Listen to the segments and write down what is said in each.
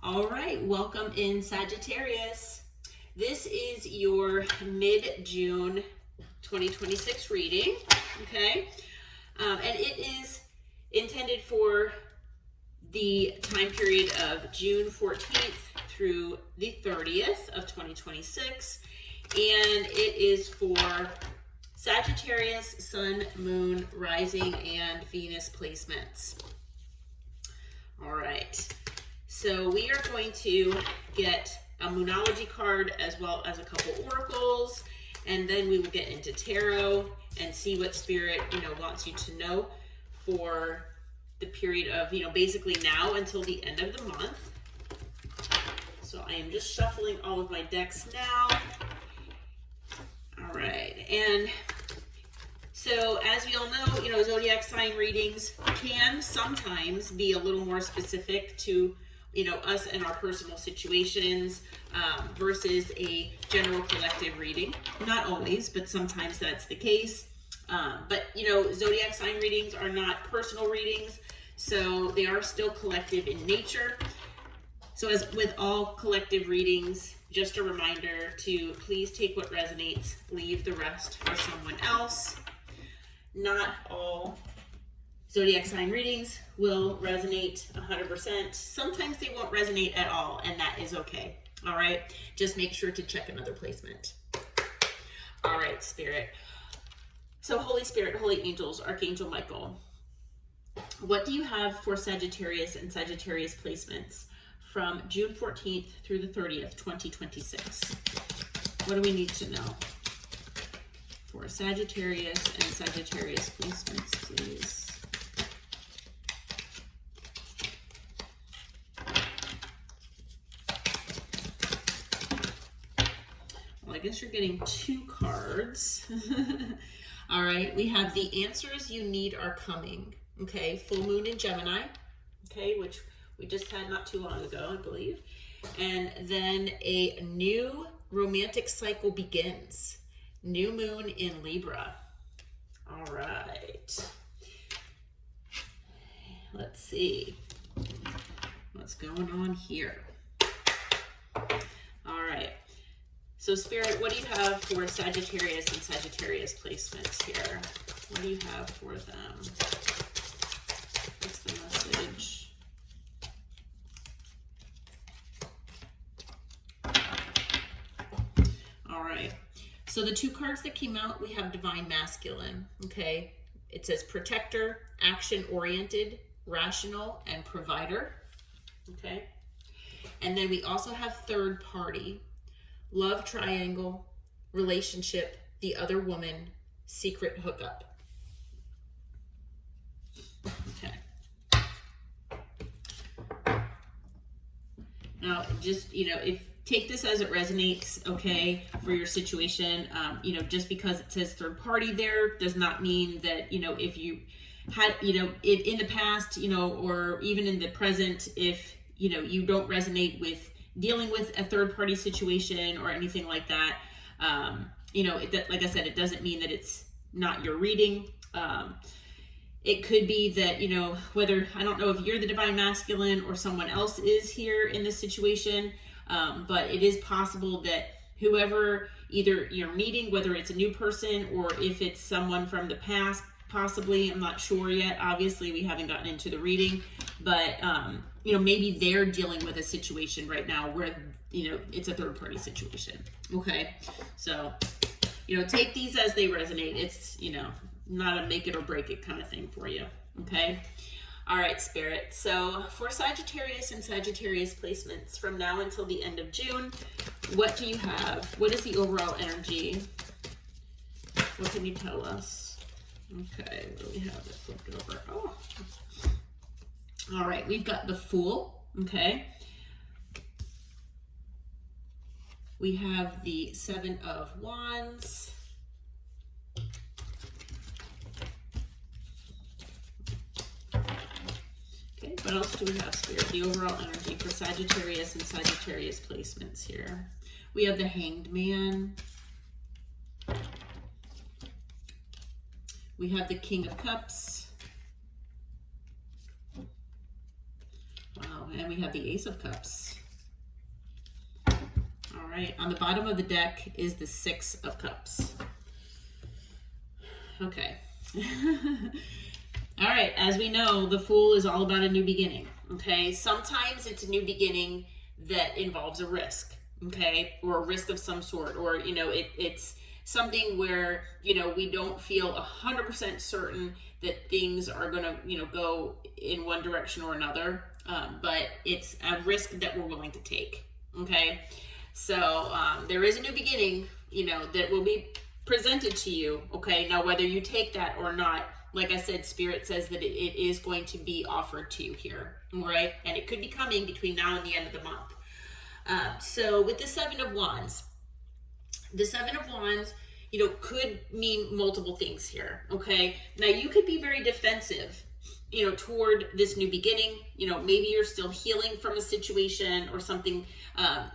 All right, welcome in Sagittarius. This is your mid-June 2026 reading, okay? And it is intended for the time period of June 14th through the 30th of 2026. And it is for Sagittarius, Sun, Moon, Rising, and Venus placements. All right. So we are going to get a Moonology card as well as a couple oracles, and then we will get into tarot and see what Spirit, wants you to know for the period of, basically now until the end of the month. So I am just shuffling all of my decks now. All right, and so as we all know, zodiac sign readings can sometimes be a little more specific to us and our personal situations versus a general collective reading. Not always, but sometimes that's the case. But zodiac sign readings are not personal readings, so they are still collective in nature. So as with all collective readings, just a reminder to please take what resonates, leave the rest for someone else. Not all zodiac sign readings will resonate 100%. Sometimes they won't resonate at all, and that is okay. All right, just make sure to check another placement. All right, Spirit. So Holy Spirit, Holy Angels, Archangel Michael, what do you have for Sagittarius and Sagittarius placements from June 14th through the 30th, 2026? What do we need to know for Sagittarius and Sagittarius placements, please? I guess you're getting two cards. All right, we have the answers you need are coming. Okay, full moon in Gemini, okay, which we just had not too long ago, I believe. And then a new romantic cycle begins. New moon in Libra. All right. Let's see what's going on here. All right. So Spirit, what do you have for Sagittarius and Sagittarius placements here? What do you have for them? What's the message? All right. So the two cards that came out, we have Divine Masculine, okay? It says protector, action-oriented, rational, and provider, okay? And then we also have third party. Love triangle, relationship, the other woman, secret hookup. Okay. Now, just, take this as it resonates, okay, for your situation. Just because it says third party there does not mean that, if you had, in the past, or even in the present, if, you don't resonate with dealing with a third-party situation or anything like that, like I said, it doesn't mean that it's not your reading. It could be that, whether, I don't know if you're the Divine Masculine or someone else is here in this situation, but it is possible that whoever either you're meeting, whether it's a new person or if it's someone from the past, possibly, I'm not sure yet. Obviously, we haven't gotten into the reading, but, maybe they're dealing with a situation right now where, it's a third party situation. Okay. So, take these as they resonate. It's, not a make it or break it kind of thing for you. Okay. All right, Spirit. So for Sagittarius and Sagittarius placements from now until the end of June, what do you have? What is the overall energy? What can you tell us? Okay, what do we have that flipped over? Oh, all right, we've got the Fool, okay? We have the Seven of Wands. Okay, what else do we have, Spirit? The overall energy for Sagittarius and Sagittarius placements here. We have the Hanged Man. We have the King of Cups. Wow, and we have the Ace of Cups. All right, on the bottom of the deck is the Six of Cups. Okay. All right, as we know, the Fool is all about a new beginning, okay? Sometimes it's a new beginning that involves a risk, okay? Or a risk of some sort, or, you know, it's something where, you know, we don't feel 100% certain that things are going to, you know, go in one direction or another, but it's a risk that we're willing to take, okay? So there is a new beginning, you know, that will be presented to you, okay? Now, whether you take that or not, like I said, Spirit says that it is going to be offered to you here, right? And it could be coming between now and the end of the month. So with the Seven of Wands, you know, could mean multiple things here, okay? Now, you could be very defensive, you know, toward this new beginning. You know, maybe you're still healing from a situation or something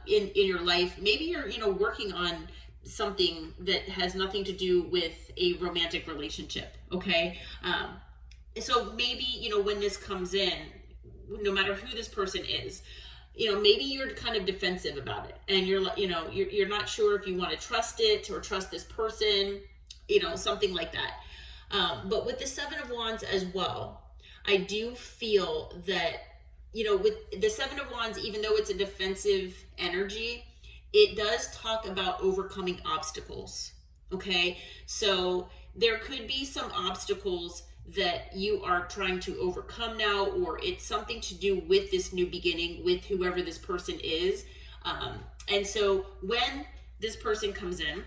in your life. Maybe you're, you know, working on something that has nothing to do with a romantic relationship, okay? So maybe, you know, when this comes in, no matter who this person is, you know, maybe you're kind of defensive about it, and you're, you know, you're not sure if you want to trust it or trust this person, you know, something like that. But with the Seven of Wands as well, I do feel that, you know, with the Seven of Wands, even though it's a defensive energy, it does talk about overcoming obstacles, okay? So there could be some obstacles that you are trying to overcome now, or it's something to do with this new beginning with whoever this person is. And so when this person comes in,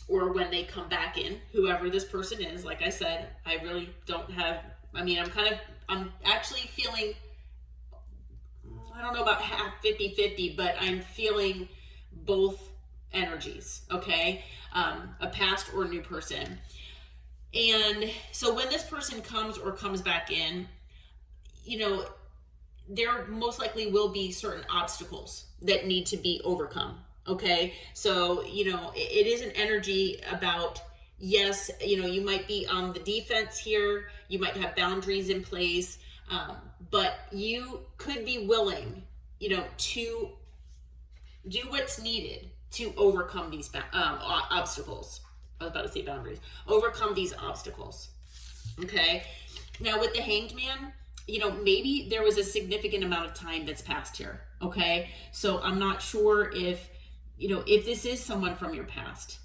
or when they come back in, whoever this person is, like I said, I really don't have, I mean, I'm actually feeling, I don't know about half 50-50, but I'm feeling both energies, okay? A past or new person. And so when this person comes or comes back in, you know, there most likely will be certain obstacles that need to be overcome, okay? So, you know, it is an energy about, yes, you know, you might be on the defense here, you might have boundaries in place, but you could be willing, you know, to do what's needed to overcome these obstacles. I was about to say boundaries. Overcome these obstacles. Okay. Now with the Hanged Man, you know, maybe there was a significant amount of time that's passed here. Okay. So I'm not sure if, you know, if this is someone from your past,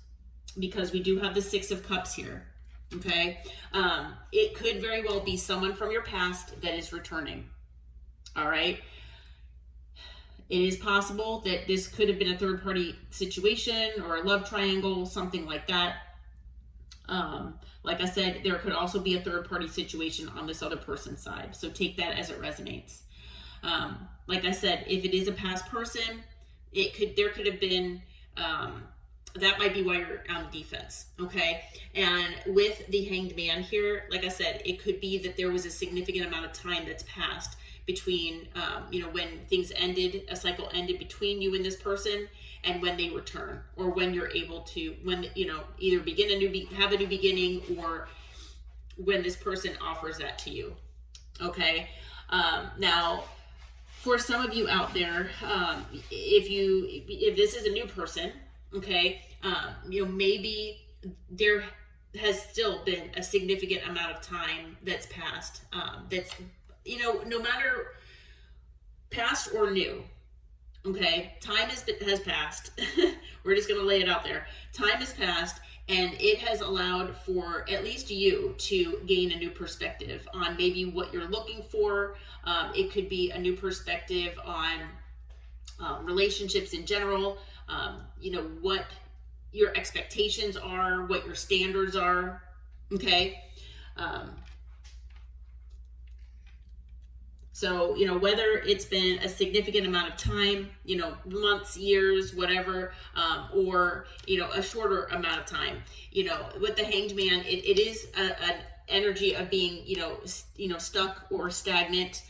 because we do have the Six of Cups here. Okay. It could very well be someone from your past that is returning. All right. It is possible that this could have been a third party situation or a love triangle, something like that. Like I said, there could also be a third party situation on this other person's side. So take that as it resonates. Like I said, if it is a past person, there could have been, that might be why you're on the defense. Okay. And with the Hanged Man here, like I said, it could be that there was a significant amount of time that's passed between, you know, when things ended, a cycle ended between you and this person, and when they return, or when you're able to, when, you know, either begin have a new beginning, or when this person offers that to you. Okay. Now, for some of you out there, if this is a new person, okay, you know, maybe there has still been a significant amount of time that's passed, that's, you know, no matter past or new, okay, time has passed. We're just going to lay it out there. Time has passed, and it has allowed for at least you to gain a new perspective on maybe what you're looking for. It could be a new perspective on relationships in general, you know, what your expectations are, what your standards are, okay? So, you know, whether it's been a significant amount of time, you know, months, years, whatever, or, you know, a shorter amount of time, you know, with the Hanged Man, it is an energy of being, you know, stuck or stagnant.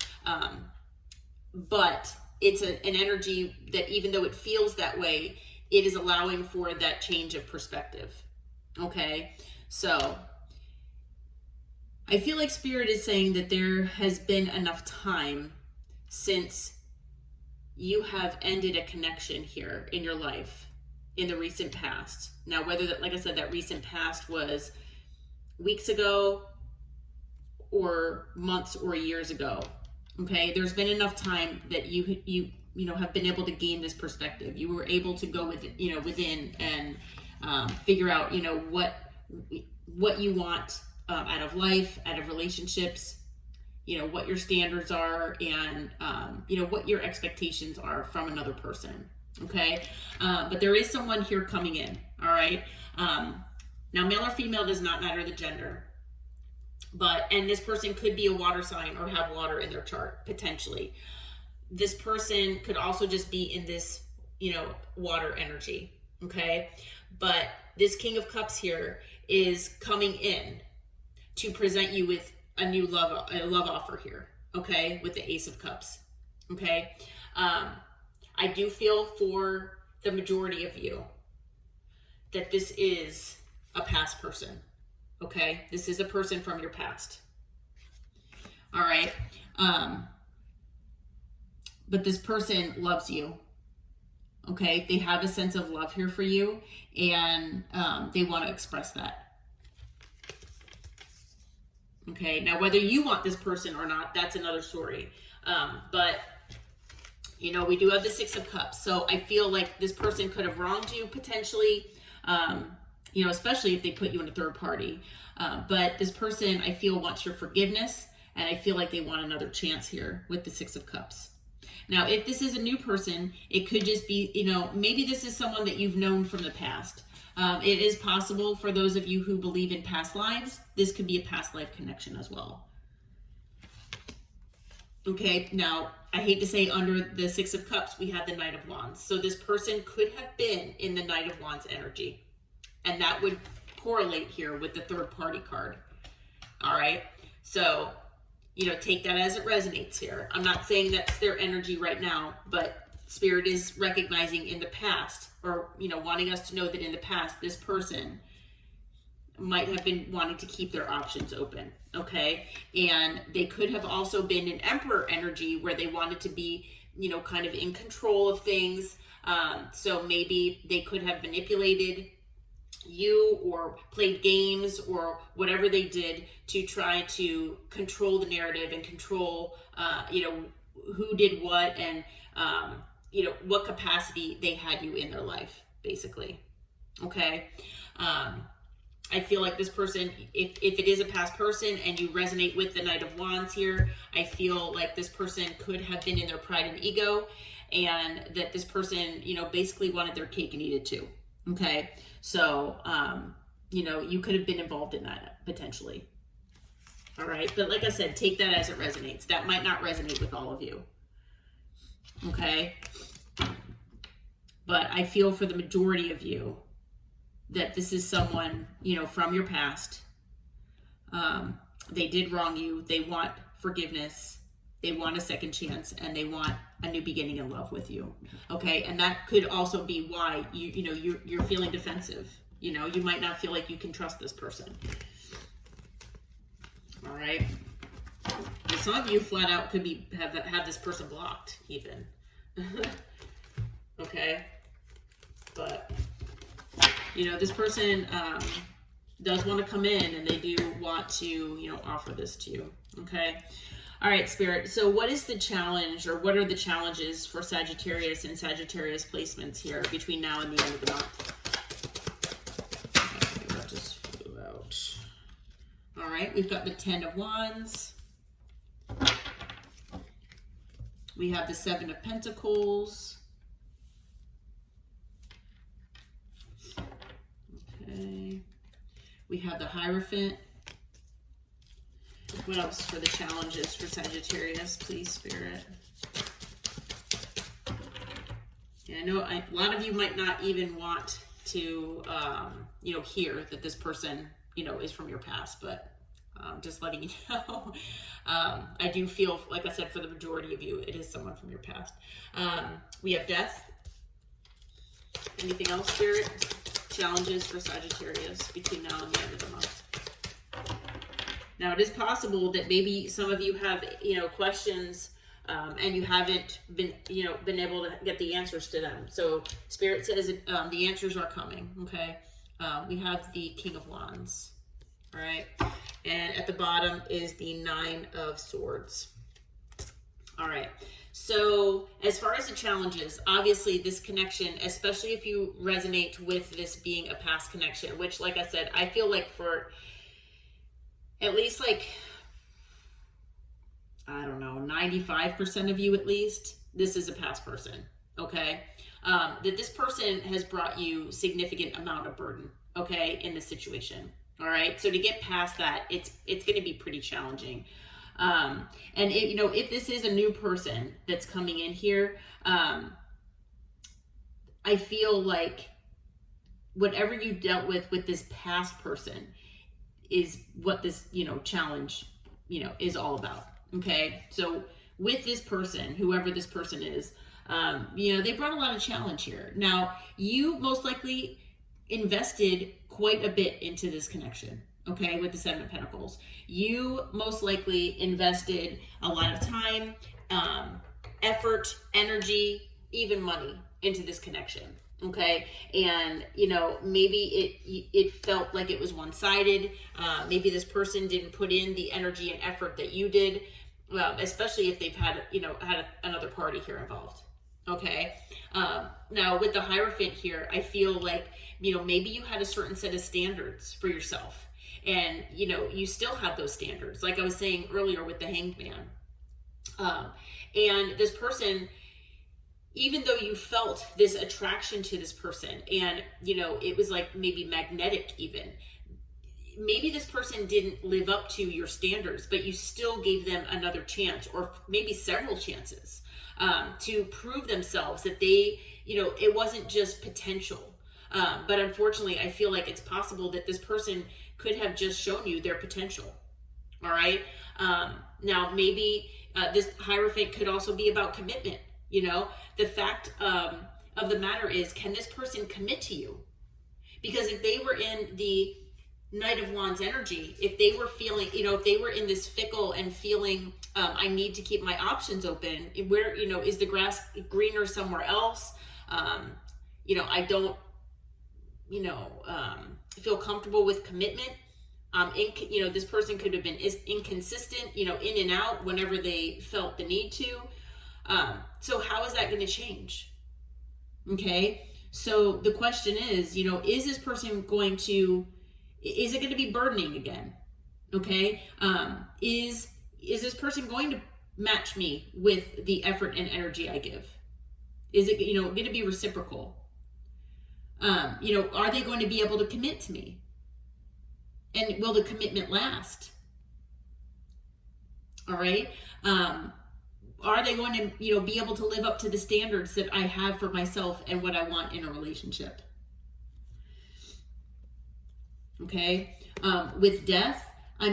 But it's an energy that, even though it feels that way, it is allowing for that change of perspective. Okay. So I feel like Spirit is saying that there has been enough time since you have ended a connection here in your life in the recent past. Now, whether that, like I said, that recent past was weeks ago or months or years ago, okay, there's been enough time that you know have been able to gain this perspective. You were able to go within and figure out what you want out of life, out of relationships, what your standards are, and what your expectations are from another person. Okay, but there is someone here coming in. All right. Now, male or female does not matter the gender, and this person could be a water sign or have water in their chart potentially. This person could also just be in this, water energy. Okay, but this King of Cups here is coming in to present you with a new love offer here. Okay, with the Ace of Cups. Okay, I do feel for the majority of you that this is a past person. Okay, this is a person from your past. All right, but this person loves you. Okay, they have a sense of love here for you, and they want to express that. Okay, now whether you want this person or not, that's another story. But we do have the Six of Cups, so I feel like this person could have wronged you potentially, especially if they put you in a third party. But this person, I feel, wants your forgiveness, and I feel like they want another chance here with the Six of Cups. Now, if this is a new person, it could just be, maybe this is someone that you've known from the past. It is possible for those of you who believe in past lives, this could be a past life connection as well. Okay, now, I hate to say under the Six of Cups, we have the Knight of Wands. So this person could have been in the Knight of Wands energy. And that would correlate here with the third party card. All right, so take that as it resonates here. I'm not saying that's their energy right now, but Spirit is recognizing in the past, or, wanting us to know that in the past, this person might have been wanting to keep their options open, okay? And they could have also been in Emperor energy where they wanted to be, kind of in control of things. So maybe they could have manipulated you or played games or whatever they did to try to control the narrative and control who did what and what capacity they had you in their life, basically. Okay, I feel like this person, if it is a past person and you resonate with the Knight of Wands here, I feel like this person could have been in their pride and ego, and that this person basically wanted their cake and eat it too. Okay, so, you could have been involved in that potentially. All right, but like I said, take that as it resonates. That might not resonate with all of you. Okay, but I feel for the majority of you that this is someone, from your past. They did wrong you. They want forgiveness. They want a second chance, and they want a new beginning in love with you. Okay, and that could also be why you're feeling defensive. You might not feel like you can trust this person. All right. And some of you flat out could have this person blocked even. Okay, but this person does want to come in, and they do want to offer this to you. Okay. All right, Spirit. So what is the challenge, or what are the challenges for Sagittarius and Sagittarius placements here between now and the end of the month? Okay, that just flew out. All right, we've got the Ten of Wands. We have the Seven of Pentacles. Okay. We have the Hierophant. What else for the challenges for Sagittarius, please, Spirit? Yeah, I know a lot of you might not even want to, hear that this person, is from your past, but just letting you know. I do feel, like I said, for the majority of you, it is someone from your past. We have Death. Anything else, Spirit? Challenges for Sagittarius between now and the end of the month. Now, it is possible that maybe some of you have, questions and you haven't been able to get the answers to them. So Spirit says the answers are coming. Okay, we have the King of Wands. All right, and at the bottom is the Nine of Swords. All right. So as far as the challenges, obviously this connection, especially if you resonate with this being a past connection, which, like I said, I feel like for at least, like, I don't know, 95% of you at least, this is a past person, okay? That this person has brought you significant amount of burden, okay, in this situation, all right? So to get past that, it's going to be pretty challenging. And if this is a new person that's coming in here, I feel like whatever you dealt with this past person is what this, challenge, is all about. Okay. So with this person, whoever this person is, they brought a lot of challenge here. Now, you most likely invested quite a bit into this connection. Okay, with the Seven of Pentacles. You most likely invested a lot of time, effort, energy, even money into this connection. Okay, and maybe it felt like it was one-sided. Maybe this person didn't put in the energy and effort that you did, especially if they've had another party here involved. Okay, now with the Hierophant here, I feel like maybe you had a certain set of standards for yourself. And, you still have those standards, like I was saying earlier with the Hanged Man. And this person, even though you felt this attraction to this person and, it was like maybe magnetic even, maybe this person didn't live up to your standards, but you still gave them another chance or maybe several chances to prove themselves that they, it wasn't just potential. But unfortunately, I feel like it's possible that this person could have just shown you their potential. All right. Now, maybe this Hierophant could also be about commitment. The fact of the matter is, can this person commit to you? Because if they were in the Knight of Wands energy, if they were feeling, if they were in this fickle and feeling, I need to keep my options open, where, is the grass greener somewhere else? I don't, feel comfortable with commitment. This person could have been inconsistent, in and out whenever they felt the need to. So how is that going to change? Okay. So the question is, is this person is it going to be burdening again? Okay. Is this person going to match me with the effort and energy I give? Is it, going to be reciprocal? Are they going to be able to commit to me? And will the commitment last? All right. Are they going to, be able to live up to the standards that I have for myself and what I want in a relationship? Okay. With Death, I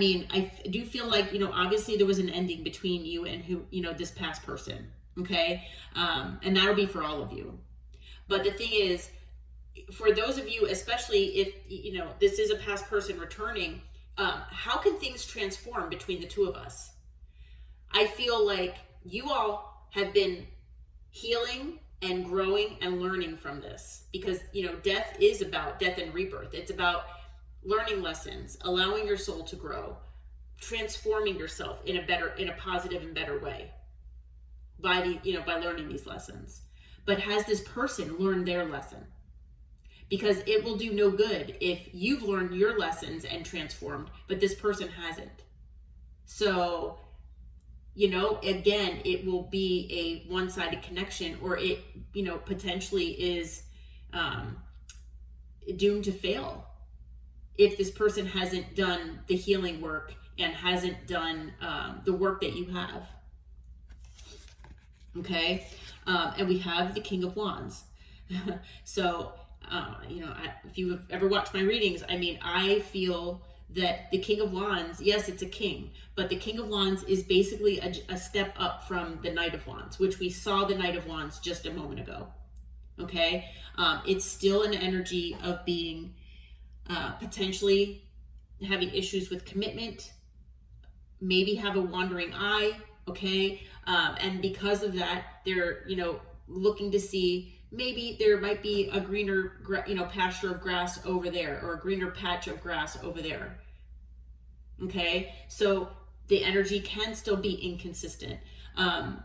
do feel like, obviously there was an ending between you and this past person. Okay. And that'll be for all of you. But the thing is, for those of you, especially if, this is a past person returning, how can things transform between the two of us? I feel like you all have been healing and growing and learning from this because, death is about death and rebirth. It's about learning lessons, allowing your soul to grow, transforming yourself in a positive and better way by learning these lessons. But has this person learned their lesson? Because it will do no good if you've learned your lessons and transformed, but this person hasn't. So, again, it will be a one-sided connection, or it, potentially is doomed to fail if this person hasn't done the healing work and hasn't done the work that you have. Okay? And we have the King of Wands. So, if you've ever watched my readings, I feel that the King of Wands, yes, it's a king, but the King of Wands is basically a step up from the Knight of Wands, which we saw the Knight of Wands just a moment ago. Okay. It's still an energy of being, potentially having issues with commitment, maybe have a wandering eye. Okay. And because of that, they're, looking to see maybe there might be a greener, pasture of grass over there, or a greener patch of grass over there. Okay, so the energy can still be inconsistent. The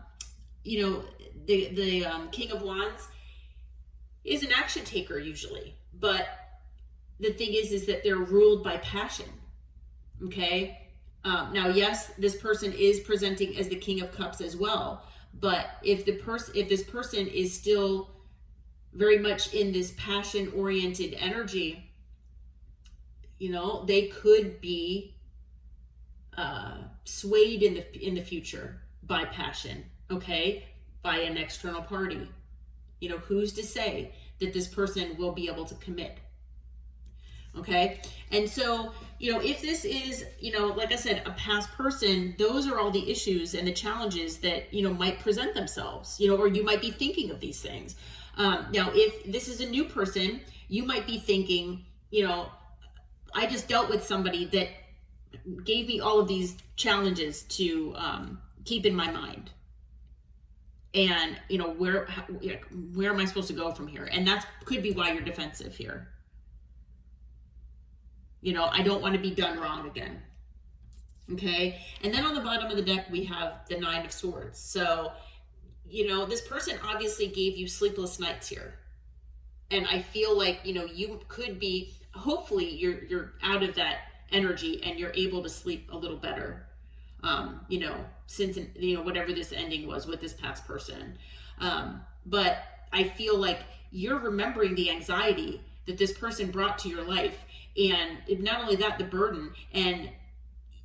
King of Wands is an action taker usually, but the thing is that they're ruled by passion. Okay, now yes, this person is presenting as the King of Cups as well, but if this person is still very much in this passion-oriented energy, they could be swayed in the future by passion, okay, by an external party. Who's to say that this person will be able to commit? Okay, and so if this is like I said, a past person, those are all the issues and the challenges that might present themselves, or you might be thinking of these things. Now if this is a new person, you might be thinking, I just dealt with somebody that gave me all of these challenges to keep in my mind, and where am I supposed to go from here? And that could be why you're defensive here. I don't want to be done wrong again. Okay, and then on the bottom of the deck we have the Nine of Swords. So this person obviously gave you sleepless nights here, and I feel like you could be, hopefully you're out of that energy and you're able to sleep a little better, since whatever this ending was with this past person. But I feel like you're remembering the anxiety that this person brought to your life, and not only that, the burden, and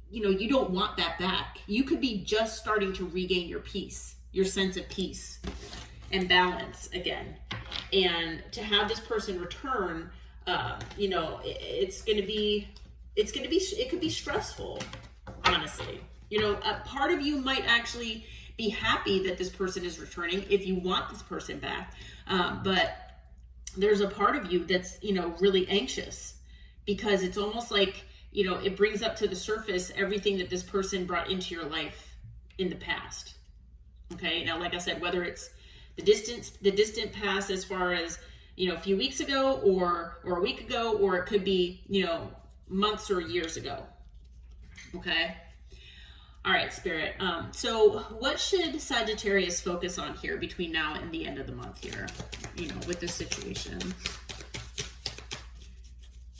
you don't want that back. You could be just starting to regain your peace, your sense of peace and balance again, and to have this person return, it could be stressful, honestly. A part of you might actually be happy that this person is returning if you want this person back, but there's a part of you that's really anxious, because it's almost like it brings up to the surface everything that this person brought into your life in the past. Okay, now like I said, whether it's the distant past, as far as a few weeks ago or a week ago, or it could be months or years ago. Okay, all right, Spirit. So what should Sagittarius focus on here between now and the end of the month here, with this situation?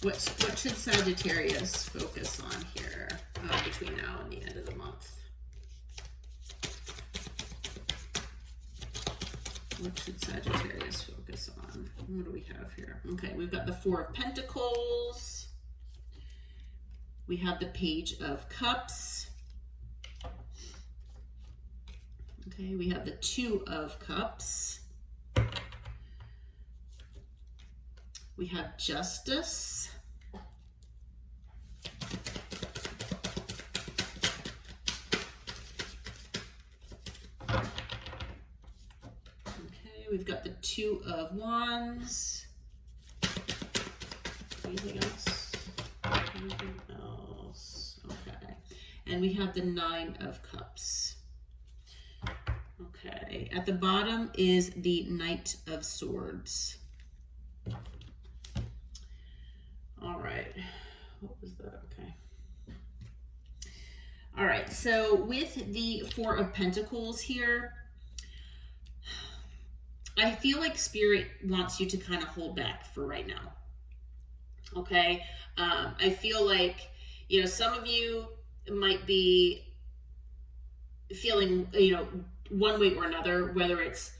What should Sagittarius focus on here between now and the end of the month? What should Sagittarius focus on? What do we have here? Okay, we've got the Four of Pentacles. We have the Page of Cups. Okay, we have the Two of Cups. We have Justice. Okay, we've got the Two of Wands. Anything else? Anything else? Okay. And we have the Nine of Cups. Okay. At the bottom is the Knight of Swords. All right. What was that? Okay. All right. So with the Four of Pentacles here, I feel like Spirit wants you to kind of hold back for right now. Okay. I feel like, some of you might be feeling, one way or another, whether it's,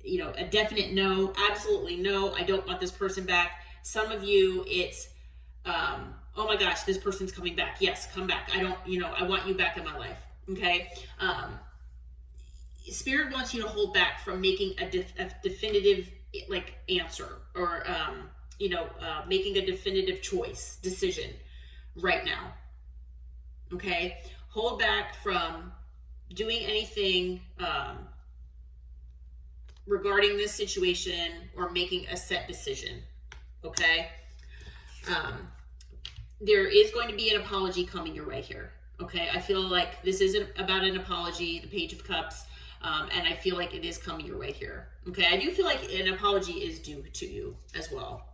a definite no, absolutely no, I don't want this person back. Some of you, it's, oh my gosh, this person's coming back. Yes, come back. I want you back in my life. Okay. Spirit wants you to hold back from making a definitive answer, or, making a definitive decision right now. Okay. Hold back from doing anything, regarding this situation, or making a set decision. Okay. There is going to be an apology coming your way here. Okay. I feel like this isn't about an apology, the Page of Cups. And I feel like it is coming your way here. Okay, I do feel like an apology is due to you as well.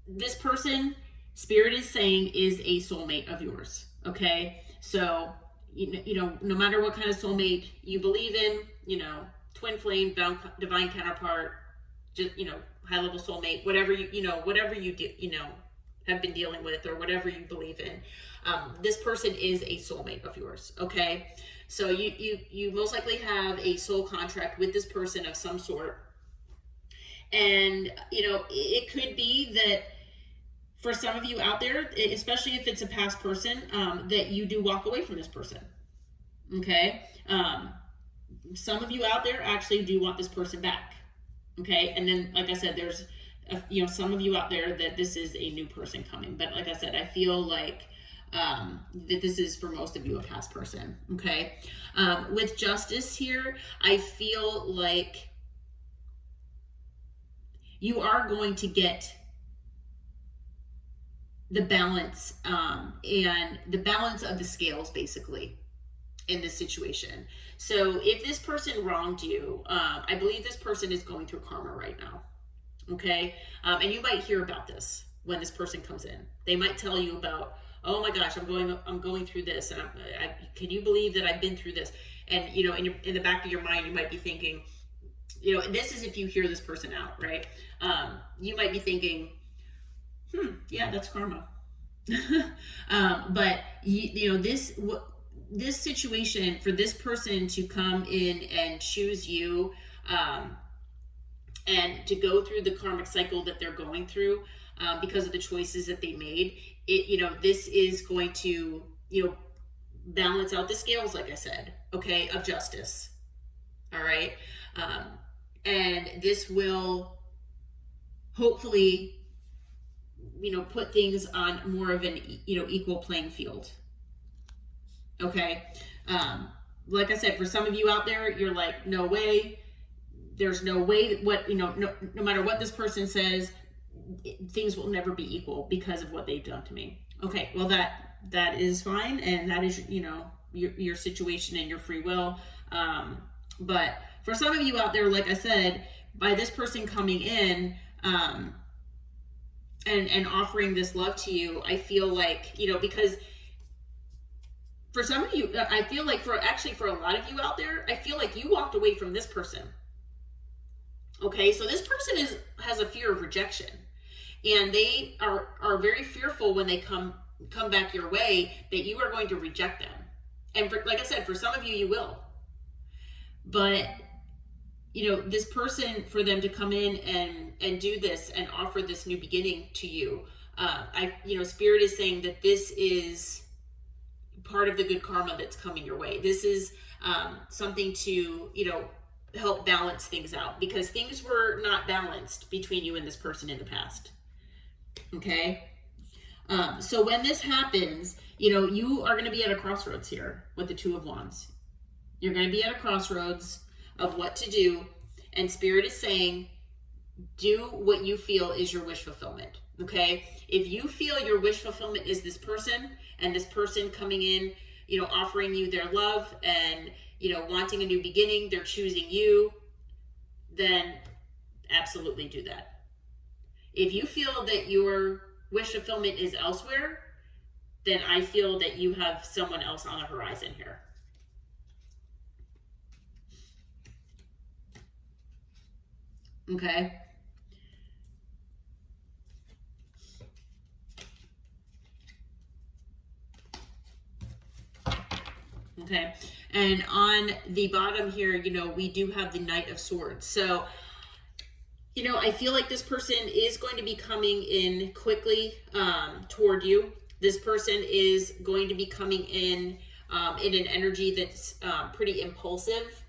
This person, Spirit is saying, is a soulmate of yours. Okay, so you know, no matter what kind of soulmate you believe in, you know, twin flame, divine counterpart, just, you know, high level soulmate, whatever whatever you do, you know, have been dealing with, or whatever you believe in, this person is a soulmate of yours. Okay, so you most likely have a soul contract with this person of some sort, and you know, it could be that for some of you out there, especially if it's a past person, that you do walk away from this person. Okay, some of you out there actually do want this person back. Okay, and then like I said, there's you know, some of you out there that this is a new person coming. But like I said, I feel like that this is for most of you a past person. Okay, with Justice here, I feel like you are going to get the balance, and the balance of the scales basically in this situation. So if this person wronged you, I believe this person is going through karma right now. Okay, and you might hear about this when this person comes in. They might tell you about, oh my gosh, I'm going through this, and can you believe that I've been through this? And you know, in the back of your mind, you might be thinking, you know, this is if you hear this person out, right? You might be thinking, yeah, that's karma. But you know, this situation for this person to come in and choose you, and to go through the karmic cycle that they're going through, because of the choices that they made, you know, this is going to, you know, balance out the scales, like I said, okay, of justice. All right, and this will hopefully, you know, put things on more of an, you know, equal playing field. Okay, like I said, for some of you out there, you're like, no way, there's no way that what, you know, no matter what this person says, things will never be equal because of what they've done to me. Okay, well, that is fine, and that is, you know, your situation and your free will. But for some of you out there, like I said, by this person coming in, and offering this love to you, I feel like, you know, because for some of you, I feel like for a lot of you out there, I feel like you walked away from this person. Okay, so this person has a fear of rejection, and they are very fearful when they come back your way that you are going to reject them. And like I said, for some of you, you will. But you know, this person, for them to come in and do this and offer this new beginning to you, you know, Spirit is saying that this is part of the good karma that's coming your way. This is something to, you know, help balance things out, because things were not balanced between you and this person in the past. Okay, so when this happens, you know, you are going to be at a crossroads here with the Two of Wands. You're going to be at a crossroads of what to do, and Spirit is saying, do what you feel is your wish fulfillment. Okay, if you feel your wish fulfillment is this person, and this person coming in, you know, offering you their love and, you know, wanting a new beginning, they're choosing you, then absolutely do that. If you feel that your wish fulfillment is elsewhere, then I feel that you have someone else on the horizon here. Okay. Okay. And on the bottom here, you know, we do have the Knight of Swords. So, you know, I feel like this person is going to be coming in quickly toward you. This person is going to be coming in an energy that's pretty impulsive.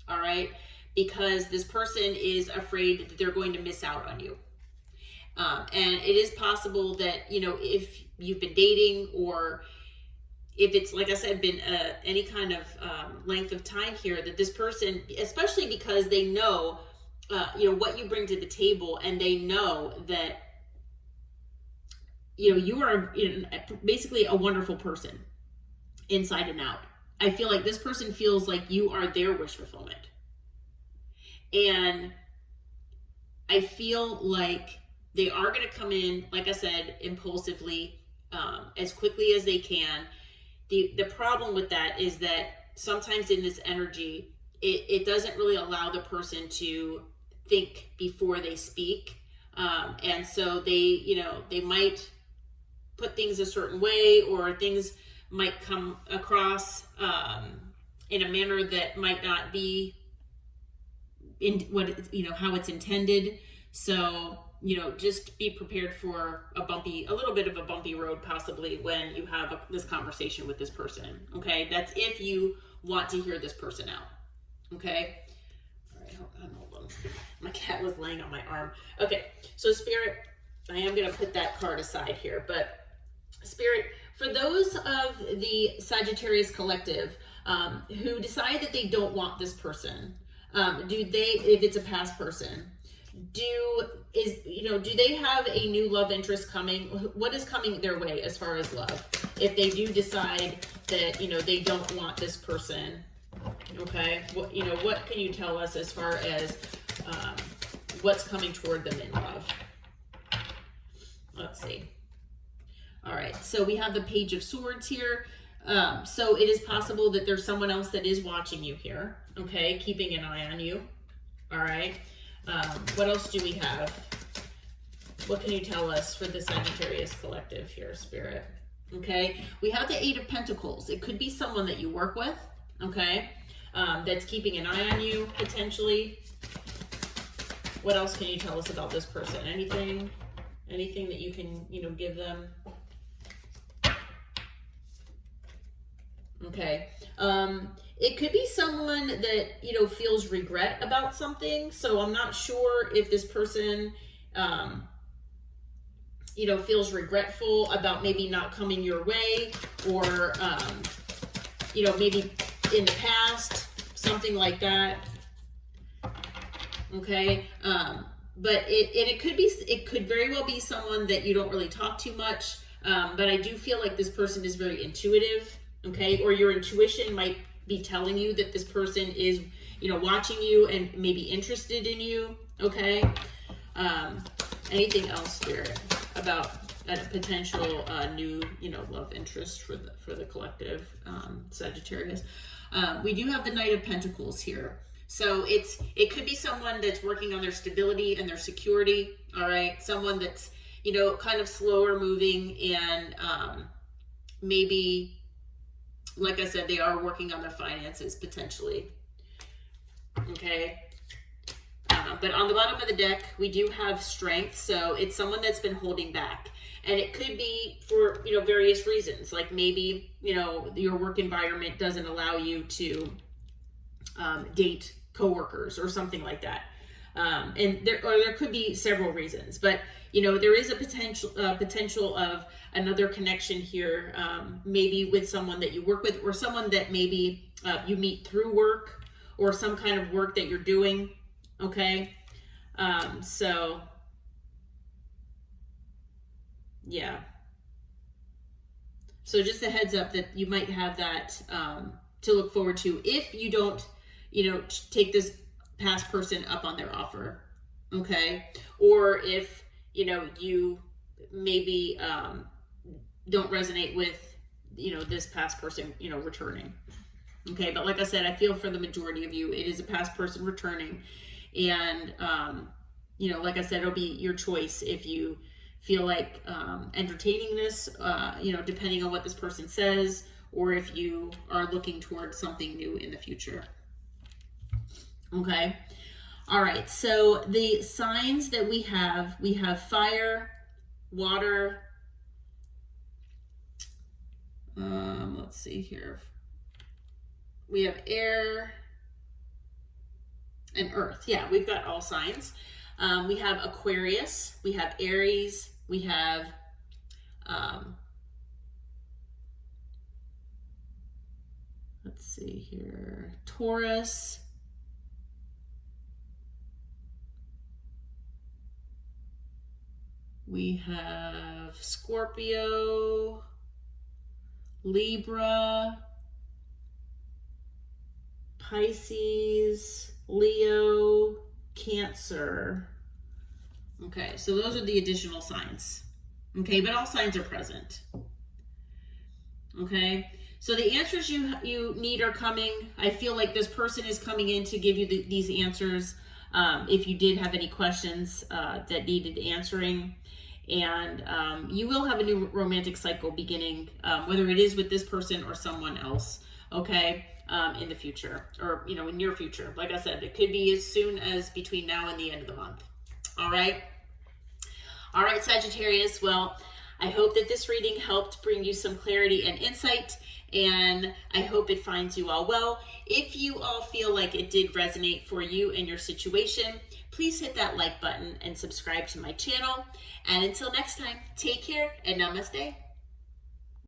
All right. Because this person is afraid that they're going to miss out on you. And it is possible that, you know, if you've been dating, or if it's, like I said, been any kind of length of time here, that this person, especially because they know, you know, what you bring to the table, and they know that, you know, you are basically a wonderful person inside and out. I feel like this person feels like you are their wish fulfillment. And I feel like they are going to come in, like I said, impulsively, as quickly as they can. The problem with that is that sometimes in this energy, it doesn't really allow the person to think before they speak. And so they might put things a certain way, or things might come across in a manner that might not be in what how it's intended. So just be prepared for a little bit of a bumpy road possibly when you have this conversation with this person. Okay, that's if you want to hear this person out. Okay, all right, hold on. My cat was laying on my arm. Okay, so Spirit, I am going to put that card aside here, but Spirit, for those of the Sagittarius collective who decide that they don't want this person, if it's a past person, do they have a new love interest coming? What is coming their way as far as love? If they do decide that, they don't want this person, okay, what can you tell us as far as what's coming toward them in love? Let's see. All right, so we have the Page of Swords here. So it is possible that there's someone else that is watching you here, okay, keeping an eye on you. All right. What else do we have? What can you tell us for the Sagittarius collective here, Spirit? Okay, we have the Eight of Pentacles. It could be someone that you work with, okay, that's keeping an eye on you, potentially. What else can you tell us about this person? Anything that you can, give them? Okay. It could be someone that, feels regret about something. So I'm not sure if this person, feels regretful about maybe not coming your way, or, maybe in the past, something like that. Okay. But it could very well be someone that you don't really talk too much. But I do feel like this person is very intuitive. Okay. Or your intuition might be telling you that this person is, watching you and maybe interested in you. Okay. Anything else, Spirit, about a potential new, love interest for the collective Sagittarius? We do have the Knight of Pentacles here. So it could be someone that's working on their stability and their security. All right. Someone that's, kind of slower moving, and maybe, like I said, they are working on their finances potentially. Okay. But on the bottom of the deck, we do have Strength. So it's someone that's been holding back. And it could be for, various reasons. Like maybe, your work environment doesn't allow you to date coworkers or something like that. And there could be several reasons. But, there is a potential of another connection here, maybe with someone that you work with, or someone that maybe you meet through work, or some kind of work that you're doing. Okay. So yeah. So just a heads up that you might have that to look forward to if you don't, take this past person up on their offer. Okay. Or if, you maybe don't resonate with, this past person, returning. Okay. But like I said, I feel for the majority of you, it is a past person returning. And, like I said, it'll be your choice if you feel like entertaining this, depending on what this person says, or if you are looking towards something new in the future. Okay. All right. So the signs that we have fire, water. Let's see here. We have air and earth. Yeah, we've got all signs. We have Aquarius, we have Aries, we have let's see here, Taurus, we have Scorpio, Libra, Pisces, Leo, Cancer. Okay, so those are the additional signs. Okay, but all signs are present. Okay, so the answers you need are coming. I feel like this person is coming in to give you these answers. If you did have any questions that needed answering, and you will have a new romantic cycle beginning, whether it is with this person or someone else. Okay, in the future, or in your future. Like I said, it could be as soon as between now and the end of the month. All right, Sagittarius. Well, I hope that this reading helped bring you some clarity and insight, and I hope it finds you all well. If you all feel like it did resonate for you and your situation, please hit that like button and subscribe to my channel. And until next time, take care and namaste.